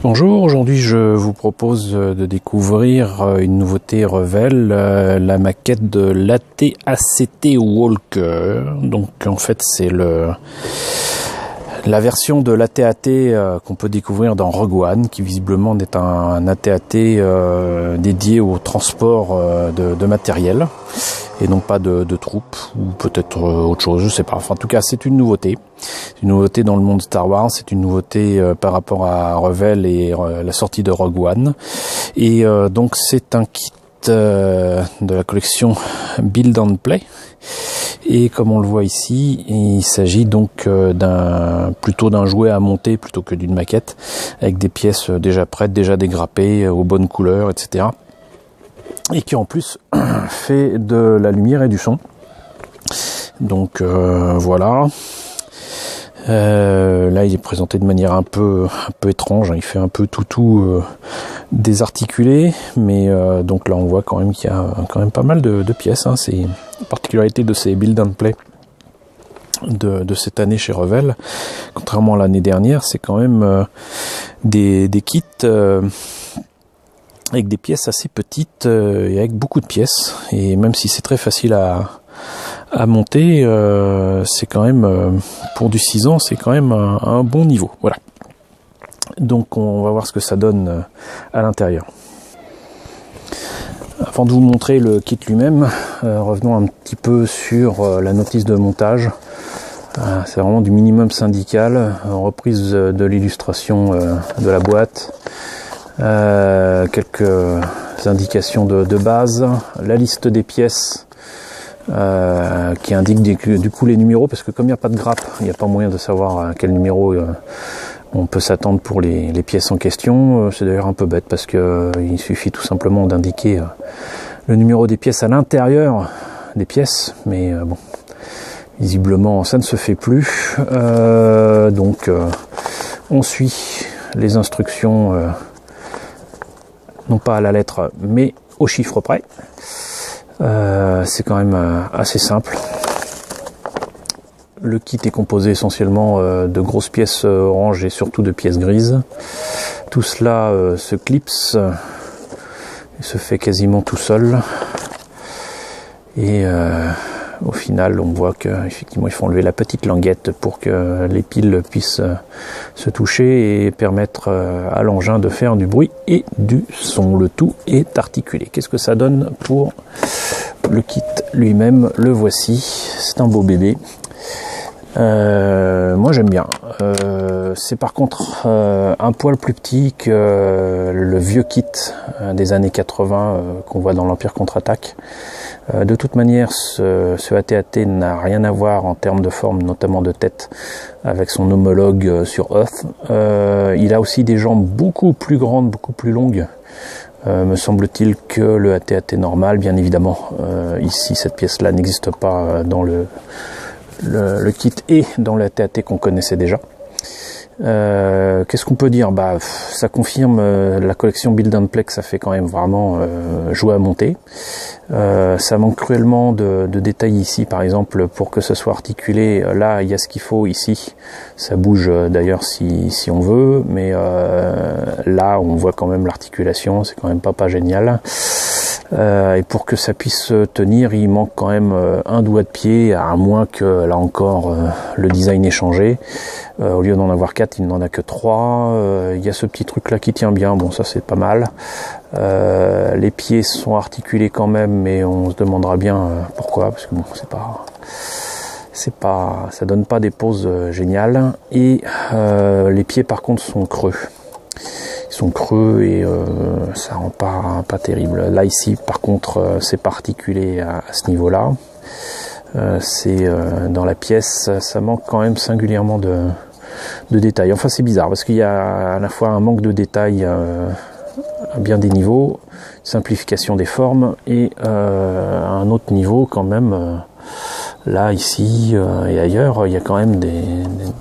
Bonjour, aujourd'hui je vous propose de découvrir une nouveauté Revell, la maquette de l'AT-ACT Walker. Donc en fait c'est la version de l'AT-AT qu'on peut découvrir dans Rogue One, qui visiblement est un AT-AT dédié au transport de matériel et non pas de troupes ou peut-être autre chose, je sais pas. Enfin, en tout cas, c'est une nouveauté. C'est une nouveauté dans le monde Star Wars, c'est une nouveauté par rapport à Revell et la sortie de Rogue One. Et donc c'est un kit de la collection Build and Play. Et comme on le voit ici, il s'agit donc plutôt d'un jouet à monter plutôt que d'une maquette, avec des pièces déjà prêtes, déjà dégrappées, aux bonnes couleurs, etc. Et qui en plus fait de la lumière et du son. Donc voilà. Là il est présenté de manière un peu étrange, hein. Il fait un peu tout désarticulé, mais donc là on voit quand même qu'il y a quand même pas mal de pièces, hein. C'est la particularité de ces Build and Play de cette année chez Revell, contrairement à l'année dernière, c'est quand même des kits avec des pièces assez petites et avec beaucoup de pièces, et même si c'est très facile à monter, c'est quand même pour du 6 ans, c'est quand même un bon niveau. Voilà. Donc on va voir ce que ça donne à l'intérieur. Avant de vous montrer le kit lui-même, revenons un petit peu sur la notice de montage. C'est vraiment du minimum syndical, reprise de l'illustration de la boîte, quelques indications de base, la liste des pièces qui indique du coup les numéros, parce que comme il n'y a pas de grappe, il n'y a pas moyen de savoir à quel numéro on peut s'attendre pour les pièces en question. C'est d'ailleurs un peu bête, parce que il suffit tout simplement d'indiquer le numéro des pièces à l'intérieur des pièces, mais bon, visiblement ça ne se fait plus. Donc on suit les instructions, non pas à la lettre mais au chiffre près. C'est quand même assez simple. Le kit est composé essentiellement de grosses pièces orange et surtout de pièces grises. Tout cela se clipse et se fait quasiment tout seul. Et au final, on voit qu'effectivement, il faut enlever la petite languette pour que les piles puissent se toucher et permettre à l'engin de faire du bruit et du son. Le tout est articulé. Qu'est-ce que ça donne pour le kit lui-même? Le voici. C'est un beau bébé. Moi j'aime bien. C'est par contre un poil plus petit que le vieux kit des années 80 qu'on voit dans l'Empire contre-attaque. De toute manière, ce AT-AT n'a rien à voir en termes de forme, notamment de tête, avec son homologue sur Earth. Il a aussi des jambes beaucoup plus grandes, beaucoup plus longues, me semble-t-il, que le AT-AT normal. Bien évidemment, ici cette pièce-là n'existe pas dans le kit et dans le AT-AT qu'on connaissait déjà. Qu'est-ce qu'on peut dire? Ça confirme la collection Build and Play, ça fait quand même vraiment jouer à monter. Ça manque cruellement de détails ici, par exemple, pour que ce soit articulé. Là, il y a ce qu'il faut ici. Ça bouge d'ailleurs si on veut, mais là, on voit quand même l'articulation. C'est quand même pas génial. Et pour que ça puisse tenir, il manque quand même un doigt de pied, à moins que là encore le design ait changé. Au lieu d'en avoir 4, il n'en a que 3. Il y a ce petit truc là qui tient bien, bon ça c'est pas mal. Les pieds sont articulés quand même, mais on se demandera bien pourquoi, parce que bon ça donne pas des poses géniales. Et les pieds par contre sont creux. Ils sont creux et ça rend pas terrible. Là ici par contre c'est pas articulé à ce niveau-là. C'est dans la pièce, ça manque quand même singulièrement de détails. Enfin c'est bizarre parce qu'il y a à la fois un manque de détails à bien des niveaux, simplification des formes, et à un autre niveau quand même. Là ici et ailleurs, il y a quand même de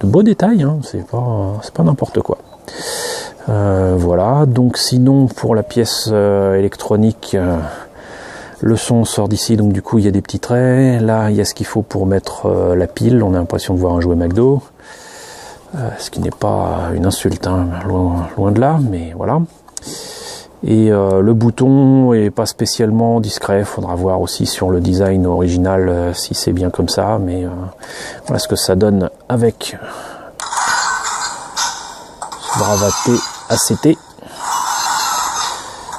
beaux détails, hein. C'est pas n'importe quoi. Voilà, donc sinon pour la pièce électronique, le son sort d'ici, donc du coup il y a des petits traits. Là il y a ce qu'il faut pour mettre la pile, on a l'impression de voir un jouet McDo. ce qui n'est pas une insulte, hein, loin de là, mais voilà. Et le bouton est pas spécialement discret, faudra voir aussi sur le design original si c'est bien comme ça, mais voilà ce que ça donne avec ce Bravate ACT.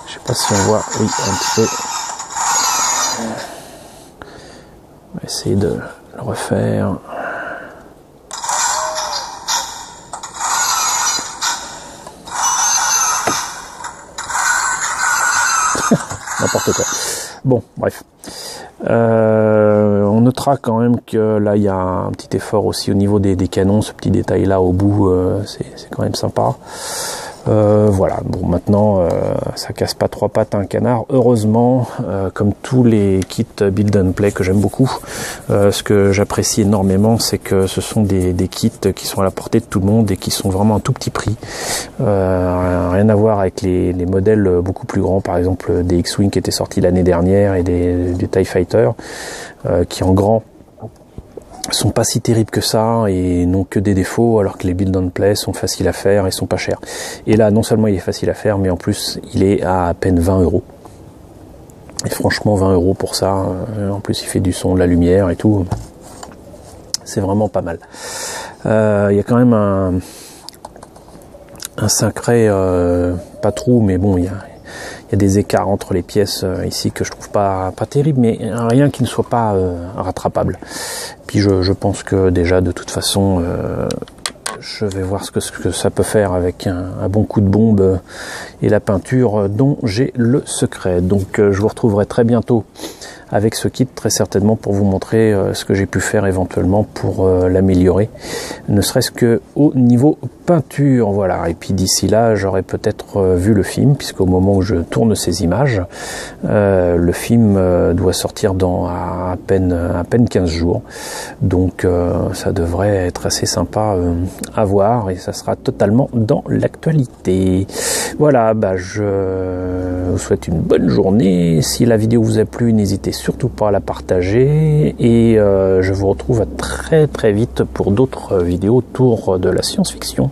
Je sais pas si on voit, oui, un petit peu. On va essayer de le refaire. N'importe quoi. Bon, bref. On notera quand même que là, il y a un petit effort aussi au niveau des canons. Ce petit détail-là au bout, c'est quand même sympa. Voilà, bon maintenant ça casse pas trois pattes à un canard, heureusement, comme tous les kits Build and Play que j'aime beaucoup. Ce que j'apprécie énormément, c'est que ce sont des kits qui sont à la portée de tout le monde et qui sont vraiment à un tout petit prix. Rien à voir avec les modèles beaucoup plus grands, par exemple des X-Wing qui étaient sortis l'année dernière et du TIE Fighter, qui en grand sont pas si terribles que ça et n'ont que des défauts, alors que les Build and Play sont faciles à faire et sont pas chers. Et là, non seulement il est facile à faire, mais en plus il est à peine 20 €. Et franchement, 20 € pour ça, en plus il fait du son, de la lumière et tout, c'est vraiment pas mal. Il y a quand même un sacré, pas trou, mais bon, il y a des écarts entre les pièces ici que je trouve pas terrible, mais rien qui ne soit pas rattrapable. Puis je pense que déjà de toute façon je vais voir ce que ça peut faire avec un bon coup de bombe et la peinture dont j'ai le secret. Donc je vous retrouverai très bientôt avec ce kit, très certainement, pour vous montrer ce que j'ai pu faire éventuellement pour l'améliorer, ne serait-ce que au niveau peinture. Voilà, et puis d'ici là j'aurai peut-être vu le film, puisqu'au moment où je tourne ces images, le film doit sortir dans à peine 15 jours, donc ça devrait être assez sympa à voir, et ça sera totalement dans l'actualité. Voilà, je vous souhaite une bonne journée. Si la vidéo vous a plu, n'hésitez surtout pas à la partager, et je vous retrouve très vite pour d'autres vidéos autour de la science-fiction.